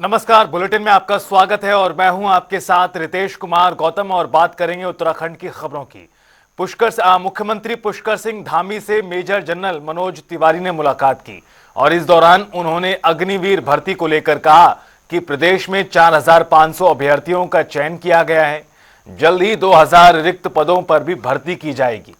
नमस्कार, बुलेटिन में आपका स्वागत है और मैं हूं आपके साथ रितेश कुमार गौतम और बात करेंगे उत्तराखंड की खबरों की। मुख्यमंत्री पुष्कर सिंह धामी से मेजर जनरल मनोज तिवारी ने मुलाकात की और इस दौरान उन्होंने अग्निवीर भर्ती को लेकर कहा कि प्रदेश में 4,500 अभ्यर्थियों का चयन किया गया है। जल्द ही 2,000 रिक्त पदों पर भी भर्ती की जाएगी।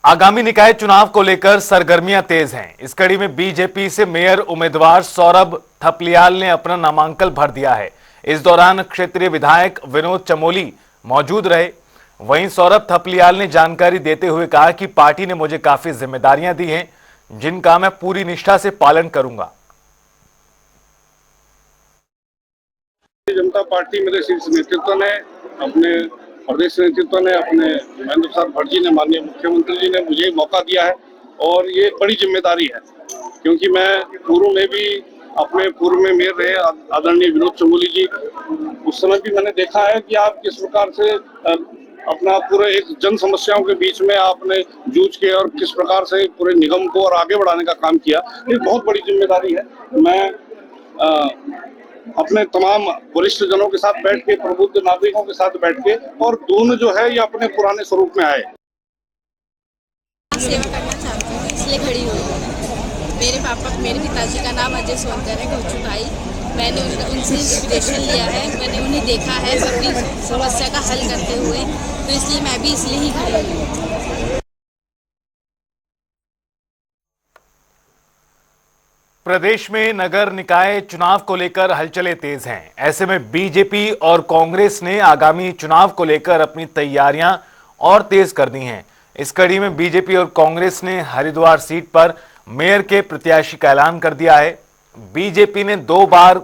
आगामी निकाय चुनाव को लेकर सरगर्मियां तेज हैं। इस कड़ी में बीजेपी से मेयर उम्मीदवार सौरभ थपलियाल ने अपना नामांकन भर दिया है। इस दौरान क्षेत्रीय विधायक विनोद चमोली मौजूद रहे। वहीं सौरभ थपलियाल ने जानकारी देते हुए कहा कि पार्टी ने मुझे काफी जिम्मेदारियां दी हैं, जिनका मैं पूरी निष्ठा से पालन करूंगा। जनता पार्टी मेरे शीर्ष नेतृत्व ने, अपने प्रदेश नेतृत्व ने, अपने महेंद्र प्रसाद भट्ट ने, माननीय मुख्यमंत्री जी ने मुझे मौका दिया है और ये बड़ी जिम्मेदारी है, क्योंकि मैं पूर्व में भी अपने पूर्व में मेयर रहे आदरणीय विनोद चमोली जी, उस समय भी मैंने देखा है कि आप किस प्रकार से अपना पूरे एक जन समस्याओं के बीच में आपने जूझ के और किस प्रकार से पूरे निगम को और आगे बढ़ाने का काम किया। ये बहुत बड़ी जिम्मेदारी है। मैं अपने तमाम वरिष्ठ जनों के साथ बैठ के, प्रबुद्ध नागरिकों के साथ बैठ के, और दोनों जो है ये अपने पुराने स्वरूप में आए। सेवा करना चाहती हूँ, इसलिए खड़ी हुई हूँ। मेरे पिताजी का नाम अजय सोनकर है, घोचुकाई। मैंने उनसे इंस्पिरेशन लिया है, मैंने उन्हें देखा है सबकी समस्या का हल करते हुए, तो इसलिए मैं भी इसलिए ही खड़ी हुई हूँ। प्रदेश में नगर निकाय चुनाव को लेकर हलचलें तेज हैं। ऐसे में बीजेपी और कांग्रेस ने आगामी चुनाव को लेकर अपनी तैयारियां और तेज कर दी हैं। इस कड़ी में बीजेपी और कांग्रेस ने हरिद्वार सीट पर मेयर के प्रत्याशी का ऐलान कर दिया है। बीजेपी ने 2 बार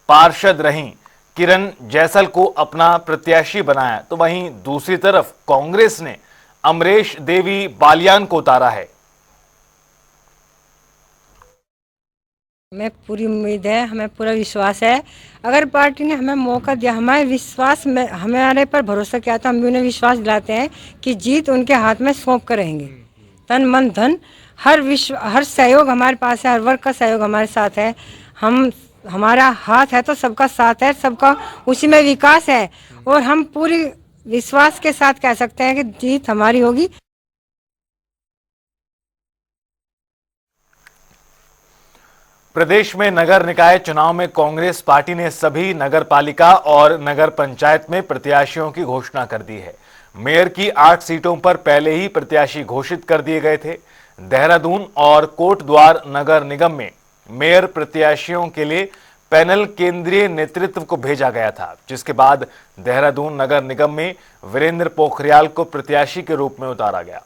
पार्षद रहीं किरण जैसल को अपना प्रत्याशी बनाया, तो वहीं दूसरी तरफ कांग्रेस ने अमरेश देवी बालियान को उतारा है। हमें पूरी उम्मीद है, हमें पूरा विश्वास है। अगर पार्टी ने हमें मौका दिया, हमारे विश्वास में, हमारे पर भरोसा किया, तो हम भी उन्हें विश्वास दिलाते हैं कि जीत उनके हाथ में सौंप कर रहेंगे। तन मन धन हर सहयोग हमारे पास है, हर वर्ग का सहयोग हमारे साथ है। हमारा हाथ है तो सबका साथ है, सबका उसी में विकास है, और हम पूरी विश्वास के साथ कह सकते हैं कि जीत हमारी होगी। प्रदेश में नगर निकाय चुनाव में कांग्रेस पार्टी ने सभी नगर पालिका और नगर पंचायत में प्रत्याशियों की घोषणा कर दी है। मेयर की 8 सीटों पर पहले ही प्रत्याशी घोषित कर दिए गए थे। देहरादून और कोटद्वार नगर निगम में मेयर प्रत्याशियों के लिए पैनल केंद्रीय नेतृत्व को भेजा गया था, जिसके बाद देहरादून नगर निगम में वीरेंद्र पोखरियाल को प्रत्याशी के रूप में उतारा गया।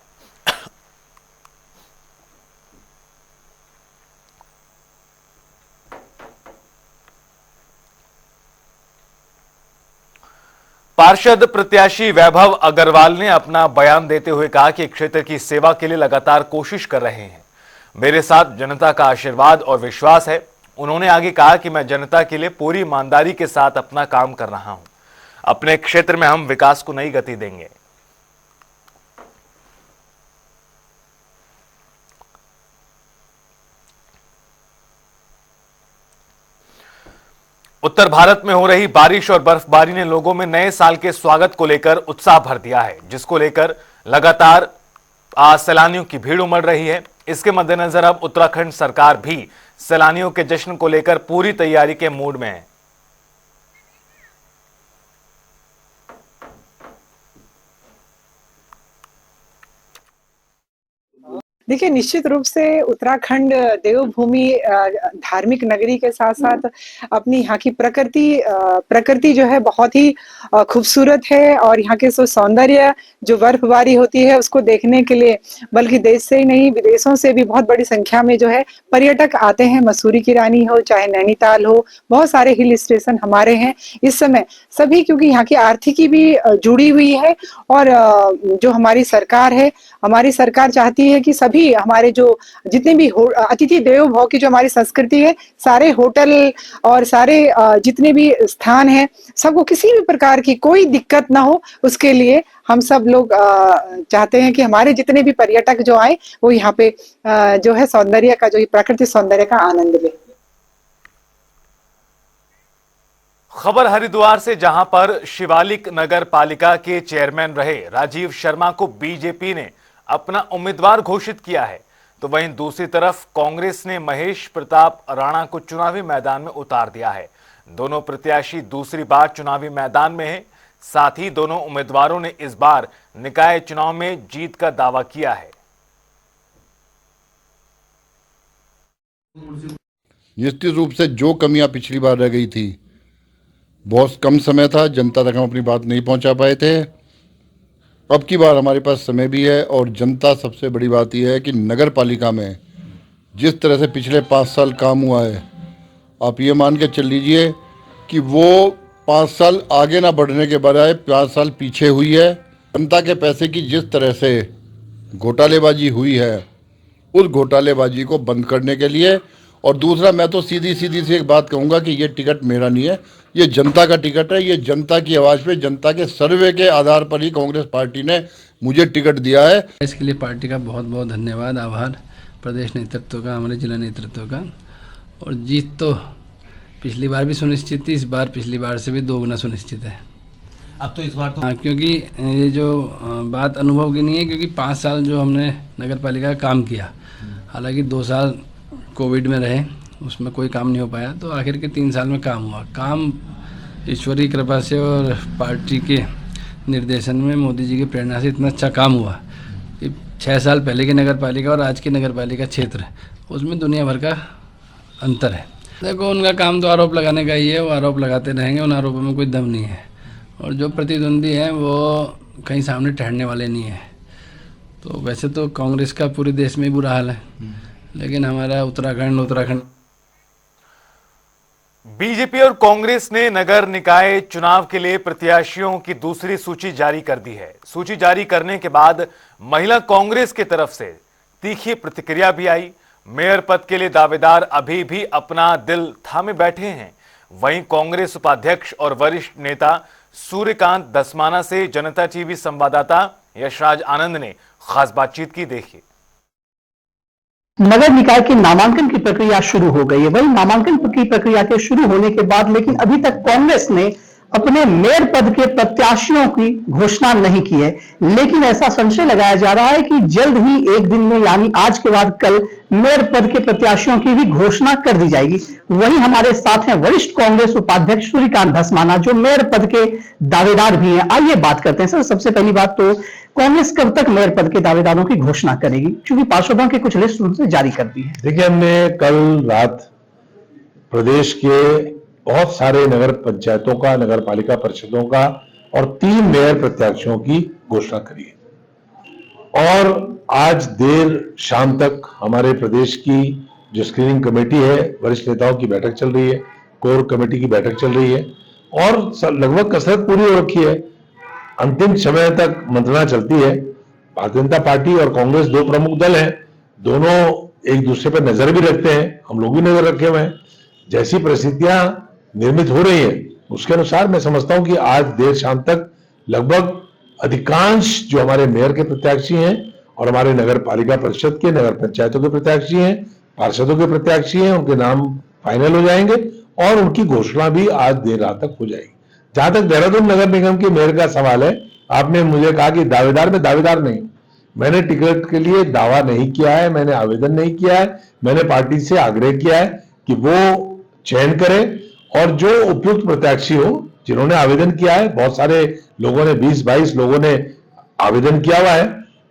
पार्षद प्रत्याशी वैभव अग्रवाल ने अपना बयान देते हुए कहा कि क्षेत्र की सेवा के लिए लगातार कोशिश कर रहे हैं। मेरे साथ जनता का आशीर्वाद और विश्वास है। उन्होंने आगे कहा कि मैं जनता के लिए पूरी ईमानदारी के साथ अपना काम कर रहा हूं। अपने क्षेत्र में हम विकास को नई गति देंगे। उत्तर भारत में हो रही बारिश और बर्फबारी ने लोगों में नए साल के स्वागत को लेकर उत्साह भर दिया है, जिसको लेकर लगातार सैलानियों की भीड़ उमड़ रही है। इसके मद्देनजर अब उत्तराखंड सरकार भी सैलानियों के जश्न को लेकर पूरी तैयारी के मूड में है। देखिए, निश्चित रूप से उत्तराखंड देवभूमि धार्मिक नगरी के साथ साथ अपनी यहाँ की प्रकृति जो है बहुत ही खूबसूरत है, और यहाँ के सौंदर्य जो बर्फबारी होती है उसको देखने के लिए बल्कि देश से ही नहीं विदेशों से भी बहुत बड़ी संख्या में जो है पर्यटक आते हैं। मसूरी की रानी हो चाहे नैनीताल हो, बहुत सारे हिल स्टेशन हमारे हैं इस समय सभी, क्योंकि यहाँ की आर्थिकी भी जुड़ी हुई है। और जो हमारी सरकार है, हमारी सरकार चाहती है कि सभी भी हमारे जो जितने भी अतिथि देवो भव की जो हमारी संस्कृति है, सारे होटल और सारे जितने भी स्थान हैं, सबको किसी भी प्रकार की कोई दिक्कत ना हो, उसके लिए हम सब लोग चाहते हैं कि हमारे जितने भी पर्यटक जो आए वो यहाँ पे जो है सौंदर्य का, जो प्राकृतिक सौंदर्य का आनंद लें। खबर हरिद्वार से, जहां पर शिवालिक नगर पालिका के चेयरमैन रहे राजीव शर्मा को बीजेपी ने अपना उम्मीदवार घोषित किया है, तो वहीं दूसरी तरफ कांग्रेस ने महेश प्रताप राणा को चुनावी मैदान में उतार दिया है। दोनों प्रत्याशी दूसरी बार चुनावी मैदान में हैं। साथ ही दोनों उम्मीदवारों ने इस बार निकाय चुनाव में जीत का दावा किया है। निश्चित रूप से जो कमियां पिछली बार रह गई थी, बहुत कम समय था, जनता तक हम अपनी बात नहीं पहुंचा पाए थे। अब की बार हमारे पास समय भी है और जनता, सबसे बड़ी बात यह है कि नगर पालिका में जिस तरह से पिछले 5 साल काम हुआ है, आप ये मान के चल लीजिए कि वो 5 साल आगे ना बढ़ने के बजाय 5 साल पीछे हुई है। जनता के पैसे की जिस तरह से घोटालेबाजी हुई है, उस घोटालेबाजी को बंद करने के लिए। और दूसरा, मैं तो सीधी सी एक बात कहूँगा कि ये टिकट मेरा नहीं है, ये जनता का टिकट है। ये जनता की आवाज़ पे, जनता के सर्वे के आधार पर ही कांग्रेस पार्टी ने मुझे टिकट दिया है। इसके लिए पार्टी का बहुत बहुत धन्यवाद, आभार प्रदेश नेतृत्व का, हमारे जिला नेतृत्व का। और जीत तो पिछली बार भी सुनिश्चित थी, इस बार पिछली बार से भी 2 गुना सुनिश्चित है। अब तो इस बार तो क्योंकि ये जो बात अनुभव की नहीं है, क्योंकि 5 साल जो हमने नगर पालिका का काम किया, हालांकि 2 साल कोविड में रहे, उसमें कोई काम नहीं हो पाया, तो आखिर के 3 साल में काम हुआ। काम ईश्वरी कृपा से और पार्टी के निर्देशन में, मोदी जी की प्रेरणा से इतना अच्छा काम हुआ कि 6 साल पहले की नगर पालिका और आज की नगर पालिका क्षेत्र, उसमें दुनिया भर का अंतर है। देखो, उनका काम तो आरोप लगाने का ही है, वो आरोप लगाते रहेंगे, उन आरोपों में कोई दम नहीं है। और जो प्रतिद्वंदी हैं वो कहीं सामने ठहरने वाले नहीं हैं। तो वैसे तो कांग्रेस का पूरे देश में ही बुरा हाल है, लेकिन हमारा उत्तराखंड बीजेपी और कांग्रेस ने नगर निकाय चुनाव के लिए प्रत्याशियों की दूसरी सूची जारी कर दी है। सूची जारी करने के बाद महिला कांग्रेस की तरफ से तीखी प्रतिक्रिया भी आई। मेयर पद के लिए दावेदार अभी भी अपना दिल थामे बैठे हैं। वहीं कांग्रेस उपाध्यक्ष और वरिष्ठ नेता सूर्यकांत धस्माना से जनता टीवी संवाददाता यशराज आनंद ने खास बातचीत की। देखिए। नगर निकाय की नामांकन की प्रक्रिया शुरू हो गई है। वही नामांकन की प्रक्रिया के शुरू होने के बाद लेकिन अभी तक कांग्रेस ने अपने मेयर पद के प्रत्याशियों की घोषणा नहीं की है, लेकिन ऐसा संशय लगाया जा रहा है कि जल्द ही एक दिन में, यानी आज के बाद कल, मेयर पद के प्रत्याशियों की भी घोषणा कर दी जाएगी। वहीं हमारे साथ हैं वरिष्ठ कांग्रेस उपाध्यक्ष सूर्यकांत धस्माना, जो मेयर पद के दावेदार भी हैं। आइए बात करते हैं। सर, सबसे पहली बात तो कांग्रेस कब तक मेयर पद के दावेदारों की घोषणा करेगी, क्योंकि पार्षदों की कुछ लिस्ट उनसे जारी कर दी है? देखिए, हमने कल रात प्रदेश के बहुत सारे नगर पंचायतों का, नगर पालिका परिषदों का और 3 मेयर प्रत्याशियों की घोषणा करी है। और आज देर शाम तक हमारे प्रदेश की जो स्क्रीनिंग कमेटी है, वरिष्ठ नेताओं की बैठक चल रही है, कोर कमेटी की बैठक चल रही है और लगभग कसरत पूरी हो रखी है। अंतिम समय तक मंत्रणा चलती है। भारतीय जनता पार्टी और कांग्रेस 2 प्रमुख दल हैं, दोनों एक दूसरे पर नजर भी रखते हैं, हम लोग भी नजर रखे हुए हैं। जैसी परिस्थितियां निर्मित हो रही है, उसके अनुसार मैं समझता हूं कि आज देर शाम तक लगभग अधिकांश जो हमारे मेयर के प्रत्याशी हैं और हमारे नगर पालिका परिषद के, नगर पंचायतों के प्रत्याशी हैं, पार्षदों के प्रत्याशी हैं, उनके नाम फाइनल हो जाएंगे और उनकी घोषणा भी आज देर रात तक हो जाएगी। जहां तक देहरादून नगर निगम के मेयर का सवाल है, आपने मुझे कहा कि दावेदार, में दावेदार नहीं, मैंने टिकट के लिए दावा नहीं किया है, मैंने आवेदन नहीं किया है। मैंने पार्टी से आग्रह किया है कि वो चयन करें और जो उपयुक्त प्रत्याशी हो, जिन्होंने आवेदन किया है, बहुत सारे लोगों ने, 20-22 लोगों ने आवेदन किया हुआ है,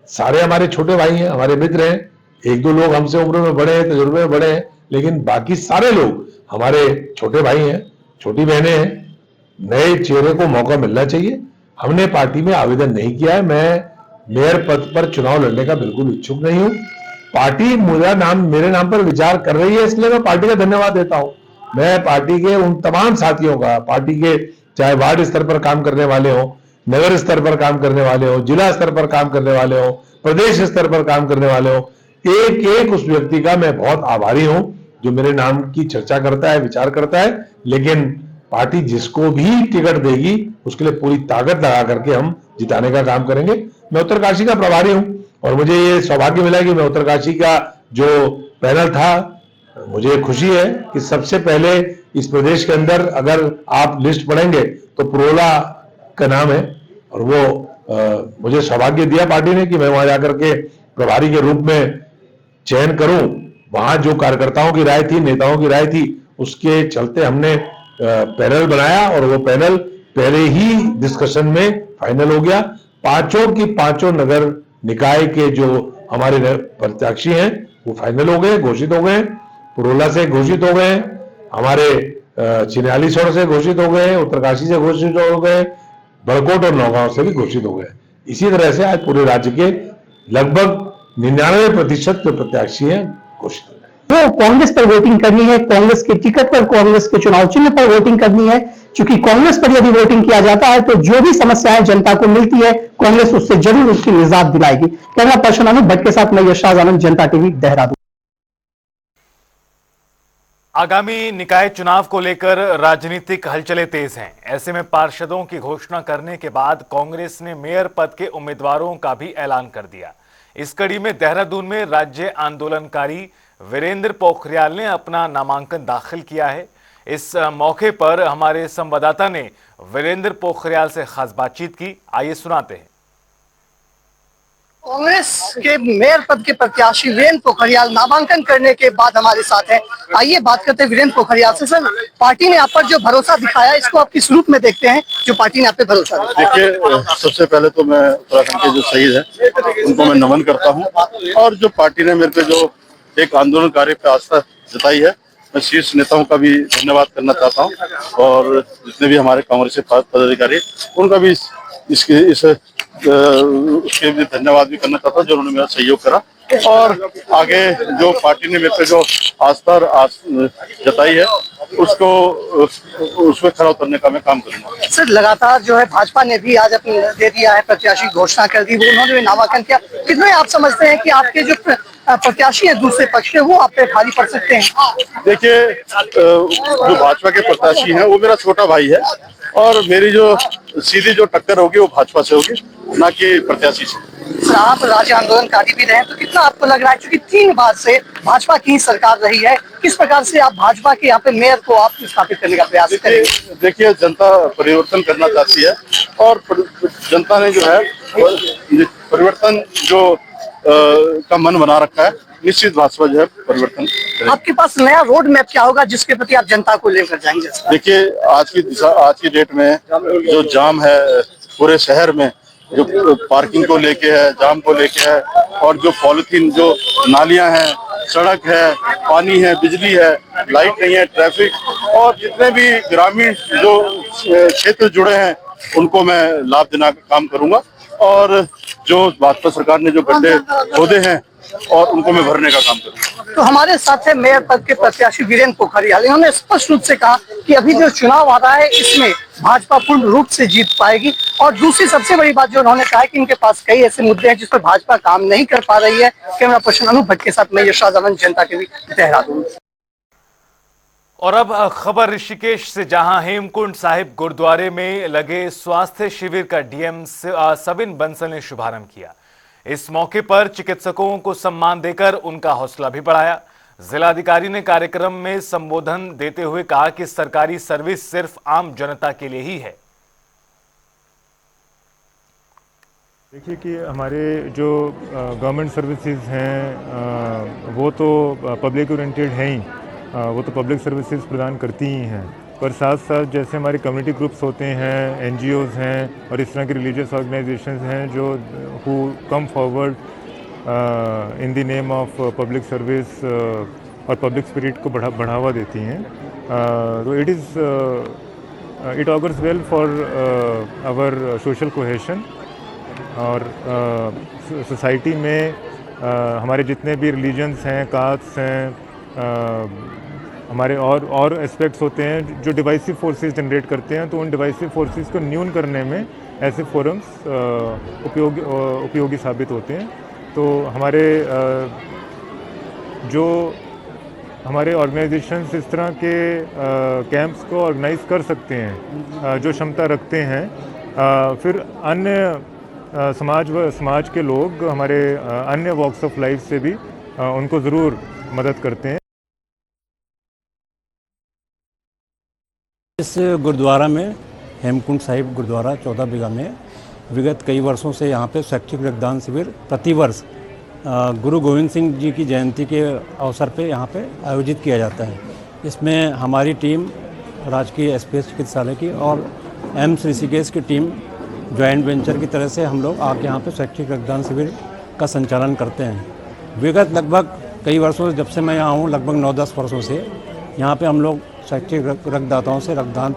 सारे हमारे छोटे भाई हैं, हमारे मित्र हैं। 1-2 लोग हमसे उम्र में बड़े हैं, तजुर्बे में बड़े हैं, लेकिन बाकी सारे लोग हमारे छोटे भाई हैं, छोटी बहनें हैं। नए चेहरे को मौका मिलना चाहिए। हमने पार्टी में आवेदन नहीं किया है। मैं मेयर पद पर चुनाव लड़ने का बिल्कुल इच्छुक नहीं हूं। पार्टी मेरे नाम पर विचार कर रही है, इसलिए मैं पार्टी का धन्यवाद देता हूं। मैं पार्टी के उन तमाम साथियों का, पार्टी के चाहे वार्ड स्तर पर काम करने वाले हो, नगर स्तर पर काम करने वाले हो, जिला स्तर पर काम करने वाले हो, प्रदेश स्तर पर काम करने वाले हो, एक एक उस व्यक्ति का मैं बहुत आभारी हूं जो मेरे नाम की चर्चा करता है, विचार करता है। लेकिन पार्टी जिसको भी टिकट देगी उसके लिए पूरी ताकत लगा करके हम जिताने का काम करेंगे। मैं उत्तरकाशी का प्रभारी हूं और मुझे ये सौभाग्य मिला कि मैं उत्तरकाशी का जो पैनल था, मुझे खुशी है कि सबसे पहले इस प्रदेश के अंदर अगर आप लिस्ट पढ़ेंगे तो पुरोला का नाम है और वो मुझे सौभाग्य दिया पार्टी ने कि मैं वहां जाकर के प्रभारी के रूप में चयन करूं। वहां जो कार्यकर्ताओं की राय थी, नेताओं की राय थी, उसके चलते हमने पैनल बनाया और वो पैनल पहले ही डिस्कशन में फाइनल हो गया। पांचों की पांचों नगर निकाय के जो हमारे प्रत्याशी हैं वो फाइनल हो गए, घोषित हो गए। पुरोला से घोषित हो गए, हमारे चिन्यालीसौड़ से घोषित हो गए, उत्तरकाशी से घोषित हो गए, बड़कोट और नौगांव से भी घोषित हो गए। इसी तरह से आज पूरे राज्य के लगभग 99% जो प्रत्याशी हैं घोषित हो गए। तो कांग्रेस पर वोटिंग करनी है, कांग्रेस के टिकट पर, कांग्रेस के चुनाव चिन्ह पर वोटिंग करनी है, क्योंकि कांग्रेस पर यदि वोटिंग किया जाता है तो जो भी समस्याएं जनता को मिलती है कांग्रेस उससे जरूर उसकी निजात दिलाएगी। कैमरा पर्सन अनूप भट्ट के साथ मैं यशराज आनंद, जनता टीवी, देहरादून। आगामी निकाय चुनाव को लेकर राजनीतिक हलचलें तेज हैं। ऐसे में पार्षदों की घोषणा करने के बाद कांग्रेस ने मेयर पद के उम्मीदवारों का भी ऐलान कर दिया। इस कड़ी में देहरादून में राज्य आंदोलनकारी वीरेंद्र पोखरियाल ने अपना नामांकन दाखिल किया है। इस मौके पर हमारे संवाददाता ने वीरेंद्र पोखरियाल से खास बातचीत की, आइए सुनाते हैं। कांग्रेस के मेयर पद के प्रत्याशी वीरेंद्र पोखरियाल नामांकन करने के बाद हमारे साथ हैं। आइए बात करते हैं वीरेंद्र पोखरियाल से। सर, पार्टी ने आप पर जो भरोसा दिखाया, इसको आप किस रूप में देखते हैं जो पार्टी ने आप पे भरोसा दिखाया? देखिए, सबसे पहले तो मैं उत्तराखंड के जो शहीद हैं उनको मैं नमन करता हूं और जो पार्टी ने मेरे पे जो एक आंदोलनकारी पे आस्था जताई है, मैं शीर्ष नेताओं का भी धन्यवाद करना चाहता हूं और जितने भी हमारे कांग्रेस के पदाधिकारी उनका भी उसके भी धन्यवाद भी करना चाहता हूं जो उन्होंने मेरा सहयोग करा और आगे जो पार्टी ने मेरे पे जो आस्था और जताई है उसको उसमें खरा उतरने का मैं काम करूंगा। सर, लगातार जो है भाजपा ने भी आज अपनी दे दिया है, प्रत्याशी घोषणा कर दी, वो उन्होंने भी नामांकन किया। कितने आप समझते हैं कि आपके जो प्रत्याशी है दूसरे पक्ष के, वो आप पे भारी पड़ सकते हैं? देखिए, जो भाजपा के प्रत्याशी हैं वो मेरा छोटा भाई है और मेरी जो सीधी जो टक्कर होगी वो भाजपा से होगी, ना कि प्रत्याशी से। सर, आप राज्य आंदोलनकारी भी रहे, तो कितना आपको लग रहा है, क्योंकि 3 बार से भाजपा की सरकार रही है, किस प्रकार से आप भाजपा के यहाँ पे मेयर को आप स्थापित करने का प्रयास करेंगे? देखिए, जनता परिवर्तन करना चाहती है और जनता ने जो है परिवर्तन जो का मन बना रखा है, निश्चित भाजपा जो है परिवर्तन। आपके पास नया रोड मैप क्या होगा जिसके प्रति आप जनता को लेकर जाएंगे? देखिए, आज की डेट में जो जाम है पूरे शहर में, जो पार्किंग को लेके है, जाम को लेके है और जो पॉलिथीन, जो नालियां हैं, सड़क है, पानी है, बिजली है, लाइट नहीं है, ट्रैफिक और जितने भी ग्रामीण जो क्षेत्र जुड़े हैं उनको मैं लाभ देने का काम करूंगा और जो भाजपा सरकार ने जो गड्ढे खोदे हैं और उनको मैं भरने का काम करूंगा। तो हमारे साथ है मेयर पद के प्रत्याशी वीरेंद्र पोखरियाल। इन्होंने स्पष्ट रूप से कहा कि अभी जो चुनाव आ रहा है इसमें भाजपा पूर्ण रूप से जीत पाएगी और दूसरी सबसे बड़ी बात जो उन्होंने कहा है कि इनके पास कई ऐसे मुद्दे हैं जिस पर भाजपा काम नहीं कर पा रही है। कैमरा पर्सन अनूप भट्ट के साथ मैं यशराज आनंद, जनता टीवी, देहरादून। और अब खबर ऋषिकेश से, जहां हेमकुंड साहिब गुरुद्वारे में लगे स्वास्थ्य शिविर का डीएम सविन बंसल ने शुभारंभ किया। इस मौके पर चिकित्सकों को सम्मान देकर उनका हौसला भी बढ़ाया। जिलाधिकारी ने कार्यक्रम में संबोधन देते हुए कहा कि सरकारी सर्विस सिर्फ आम जनता के लिए ही है। देखिए कि हमारे जो गवर्नमेंट सर्विसेज हैं वो तो पब्लिक ओरिएंटेड हैं ही, वो तो पब्लिक सर्विसेज प्रदान करती ही हैं, पर साथ साथ जैसे हमारे कम्युनिटी ग्रुप्स होते हैं, एनजीओज़ हैं और इस तरह के रिलीजियस ऑर्गेनाइजेशंस हैं जो who come forward in the name of public service और पब्लिक स्पिरिट को बढ़ावा देती हैं। तो it augurs well for our social cohesion और सोसाइटी में हमारे जितने भी रिलीजन्स हैं, कास्ट्स हैं, हमारे और एस्पेक्ट्स होते हैं जो डिवाइसिव फोर्सेस जनरेट करते हैं, तो उन डिवाइसिव फोर्सेस को न्यून करने में ऐसे फोरम्स उपयोगी साबित होते हैं। तो हमारे जो हमारे ऑर्गेनाइजेशंस इस तरह के कैंप्स को ऑर्गेनाइज कर सकते हैं, जो क्षमता रखते हैं, फिर अन्य समाज के लोग हमारे अन्य वॉक्स ऑफ लाइफ से भी उनको ज़रूर मदद करते हैं। इस गुरुद्वारा में, हेमकुंड साहिब गुरुद्वारा 14 बीघा में विगत कई वर्षों से यहाँ पे स्वैच्छिक रक्तदान शिविर प्रतिवर्ष गुरु गोविंद सिंह जी की जयंती के अवसर पे यहाँ पे आयोजित किया जाता है। इसमें हमारी टीम राजकीय एसपीएस चिकित्सालय की और एम्स ऋषिकेश की टीम जॉइंट वेंचर की तरह से हम लोग आके यहाँ पे स्वैच्छिक रक्तदान शिविर का संचालन करते हैं। विगत लगभग कई वर्षों से, जब से मैं यहाँ हूँ, लगभग 9-10 वर्षों से यहाँ पे हम लोग स्वैच्छिक रक्तदाताओं से रक्तदान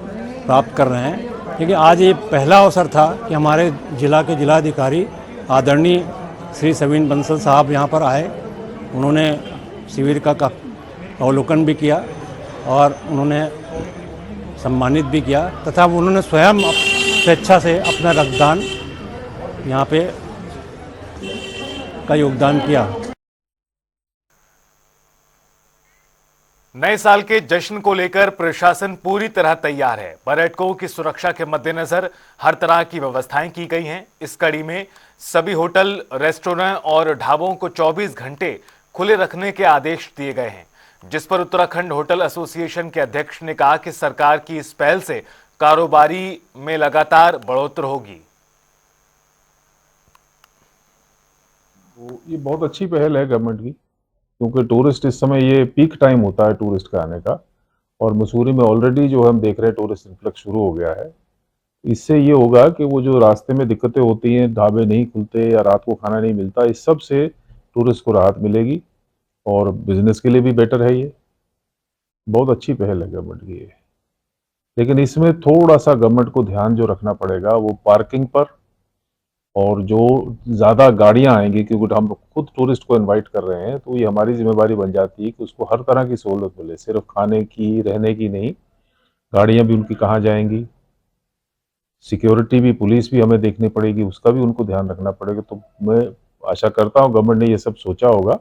प्राप्त कर रहे हैं। क्योंकि आज ये पहला अवसर था कि हमारे जिला के जिलाधिकारी आदरणीय श्री सवीन बंसल साहब यहाँ पर आए। उन्होंने शिविर का अवलोकन भी किया और उन्होंने सम्मानित भी किया, तथा उन्होंने स्वयं स्वेच्छा से अपना रक्तदान यहाँ पे का योगदान किया। नए साल के जश्न को लेकर प्रशासन पूरी तरह तैयार है। पर्यटकों की सुरक्षा के मद्देनजर हर तरह की व्यवस्थाएं की गई हैं। इस कड़ी में सभी होटल, रेस्टोरेंट और ढाबों को 24 घंटे खुले रखने के आदेश दिए गए हैं, जिस पर उत्तराखंड होटल एसोसिएशन के अध्यक्ष ने कहा कि सरकार की इस पहल से कारोबारी में लगातार बढ़ोतरी होगी। ये बहुत अच्छी पहल है गवर्नमेंट की, क्योंकि टूरिस्ट इस समय, ये पीक टाइम होता है टूरिस्ट का आने का, और मसूरी में ऑलरेडी जो हम देख रहे हैं टूरिस्ट इन्फ्लक्स शुरू हो गया है। इससे ये होगा कि वो जो रास्ते में दिक्कतें होती हैं, ढाबे नहीं खुलते या रात को खाना नहीं मिलता, इस सब से टूरिस्ट को राहत मिलेगी और बिजनेस के लिए भी बेटर है। ये बहुत अच्छी पहल है गवर्नमेंट की। लेकिन इसमें थोड़ा सा गवर्नमेंट को ध्यान जो रखना पड़ेगा वो पार्किंग पर, और जो ज़्यादा गाड़ियां आएंगी, क्योंकि हम खुद टूरिस्ट को इनवाइट कर रहे हैं, तो ये हमारी जिम्मेदारी बन जाती है कि उसको हर तरह की सहूलत मिले, सिर्फ खाने की, रहने की नहीं। गाड़ियां भी उनकी कहाँ जाएंगी, सिक्योरिटी भी, पुलिस भी हमें देखनी पड़ेगी, उसका भी उनको ध्यान रखना पड़ेगा। तो मैं आशा करता हूँ गवर्नमेंट ने ये सब सोचा होगा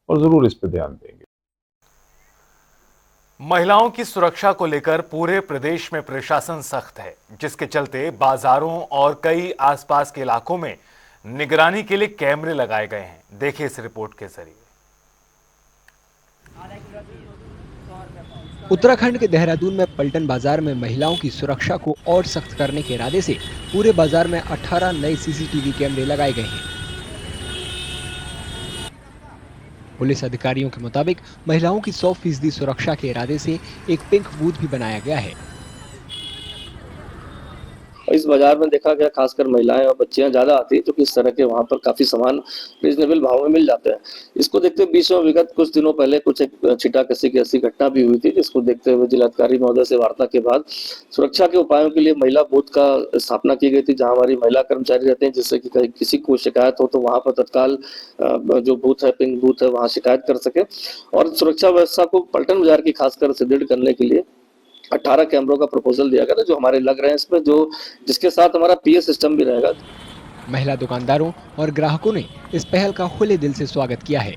और ज़रूर इस पर ध्यान देंगे। महिलाओं की सुरक्षा को लेकर पूरे प्रदेश में प्रशासन सख्त है, जिसके चलते बाजारों और कई आसपास के इलाकों में निगरानी के लिए कैमरे लगाए गए हैं। देखिए इस रिपोर्ट के जरिए। उत्तराखंड के देहरादून में पलटन बाजार में महिलाओं की सुरक्षा को और सख्त करने के इरादे से पूरे बाजार में 18 नए सीसीटीवी कैमरे लगाए गए हैं। पुलिस अधिकारियों के मुताबिक महिलाओं की 100% सुरक्षा के इरादे से एक पिंक बूथ भी बनाया गया है। इस बाजार में देखा गया खासकर महिलाएं और बच्चियां ज्यादा आती है, तो इस तरह के वहां पर काफी सामान रीजनेबल भाव में मिल जाते हैं। इसको देखते हुए बीच में विगत कुछ दिनों पहले कुछ एक छिटाकसी की ऐसी घटना भी हुई थी, जिसको देखते हुए जिलाधिकारी महोदय से वार्ता के बाद सुरक्षा के उपायों के लिए महिला बूथ का स्थापना की गई थी, जहाँ हमारी महिला कर्मचारी रहते हैं, जिससे कि किसी को शिकायत हो तो वहां पर तत्काल जो बूथ है, पिंक बूथ है, वहां शिकायत कर सके। और सुरक्षा व्यवस्था को पलटन बाजार की खासकर सुदृढ़ करने के लिए 18 कैमरों का प्रपोजल दिया गया जो हमारे लग रहे हैं इसमें, जिसके साथ हमारा पीएस सिस्टम भी रहेगा। महिला दुकानदारों और ग्राहकों ने इस पहल का खुले दिल से स्वागत किया है।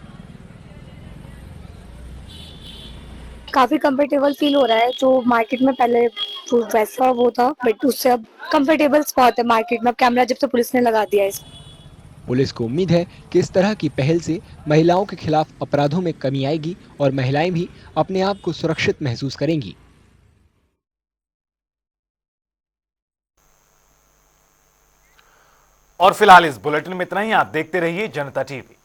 काफी कंफर्टेबल फील हो रहा है। जो मार्केट में पहले जो वैसा वो था, बट उससे अब कंफर्टेबल बहुत है मार्केट में, अब कैमरा जब से पुलिस ने लगा दिया है। पुलिस को उम्मीद है कि इस तरह की पहल से महिलाओं के खिलाफ अपराधों में कमी आएगी और महिलाएं भी अपने आप को सुरक्षित महसूस करेंगी। और फिलहाल इस बुलेटिन में इतना ही। आप देखते रहिए जनता टीवी।